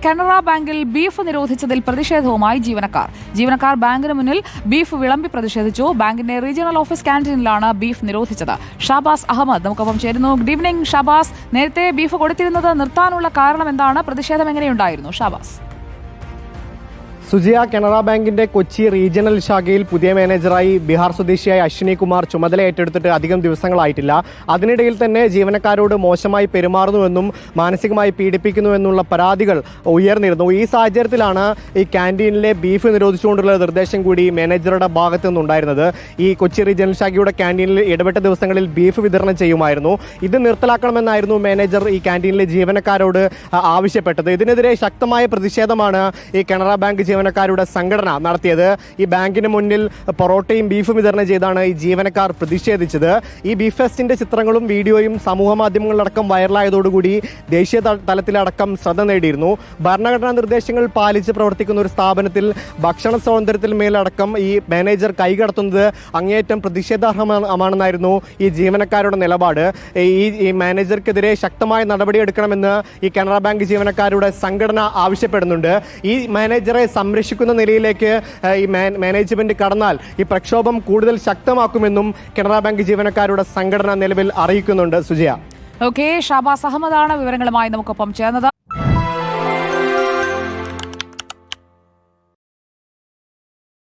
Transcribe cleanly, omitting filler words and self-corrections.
കാനറ ബാങ്കിൽ ബീഫ് നിരോധിച്ചതിൽ പ്രതിഷേധവുമായി ജീവനക്കാർ ബാങ്കിന് മുന്നിൽ ബീഫ് വിളമ്പി പ്രതിഷേധിച്ചു. ബാങ്കിന്റെ റീജിയണൽ ഓഫീസ് ക്യാന്റീനിലാണ് ബീഫ് നിരോധിച്ചത്. ഷാബാസ് അഹമ്മദ് നമുക്കൊപ്പം ചേരുന്നു. Good evening Shahbaz. നേരത്തെ ബീഫ് കൊടുത്തിരുന്നത് നിർത്താനുള്ള കാരണം എന്താണ്? പ്രതിഷേധം എങ്ങനെയുണ്ടായിരുന്നു ഷാബാസ്? സുജിയ, കനറ ബാങ്കിന്റെ കൊച്ചി റീജിയണൽ ശാഖയിൽ പുതിയ മാനേജറായി ബീഹാർ സ്വദേശിയായ അശ്വിനി കുമാർ ചുമതല ഏറ്റെടുത്തിട്ട് അധികം ദിവസങ്ങളായിട്ടില്ല. അതിനിടയിൽ തന്നെ ജീവനക്കാരോട് മോശമായി പെരുമാറുന്നുവെന്നും മാനസികമായി പീഡിപ്പിക്കുന്നുവെന്നുള്ള പരാതികൾ ഉയർന്നിരുന്നു. ഈ സാഹചര്യത്തിലാണ് ഈ ക്യാന്റീനിലെ ബീഫ് നിരോധിച്ചുകൊണ്ടുള്ള നിർദ്ദേശം കൂടി മാനേജറുടെ ഭാഗത്തു നിന്നുണ്ടായിരുന്നത്. ഈ കൊച്ചി റീജിയണൽ ശാഖയുടെ ക്യാന്റീനിൽ ഇടപെട്ട ദിവസങ്ങളിൽ ബീഫ് വിതരണം ചെയ്യുമായിരുന്നു. ഇത് നിർത്തലാക്കണമെന്നായിരുന്നു മാനേജർ ഈ ക്യാന്റീനിലെ ജീവനക്കാരോട് ആവശ്യപ്പെട്ടത്. ഇതിനെതിരെ ശക്തമായ പ്രതിഷേധമാണ് ഈ കനറ ബാങ്ക് ജീവനക്കാരുടെ സംഘടന നടത്തിയത്. ഈ ബാങ്കിന് മുന്നിൽ പൊറോട്ടയും ബീഫും വിതരണം ചെയ്താണ് ഈ ജീവനക്കാർ പ്രതിഷേധിച്ചത്. ഈ ബീഫ് ഫെസ്റ്റിന്റെ ചിത്രങ്ങളും വീഡിയോയും സമൂഹ മാധ്യമങ്ങളിലടക്കം വൈറലായതോടുകൂടി ദേശീയ തലത്തിലടക്കം ശ്രദ്ധ നേടിയിരുന്നു. ഭരണഘടനാ നിർദ്ദേശങ്ങൾ പാലിച്ച് പ്രവർത്തിക്കുന്ന ഒരു സ്ഥാപനത്തിൽ ഭക്ഷണ സ്വാതന്ത്ര്യത്തിൽ മേലടക്കം ഈ മാനേജർ കൈകടത്തുന്നത് അങ്ങേയറ്റം പ്രതിഷേധാർഹമാണെന്നായിരുന്നു ഈ ജീവനക്കാരുടെ നിലപാട്. ഈ മാനേജർക്കെതിരെ ശക്തമായ നടപടിയെടുക്കണമെന്ന് ഈ കനറ ബാങ്ക് ജീവനക്കാരുടെ സംഘടന ആവശ്യപ്പെടുന്നുണ്ട്. ഈ മാനേജറെ സംരക്ഷിക്കുന്ന നിലയിലേക്ക് ഈ മാനേജ്മെന്റ് കടന്നാൽ ഈ പ്രക്ഷോഭം കൂടുതൽ ശക്തമാക്കുമെന്നും കനറ ബാങ്ക് ജീവനക്കാരുടെ സംഘടന നിലവിൽ അറിയിക്കുന്നുണ്ട്. സുജയ. ഓക്കെ, ഷാബാസ് അഹമ്മദാണ് വിവരങ്ങളുമായി നമുക്കൊപ്പം ചേർന്നത്.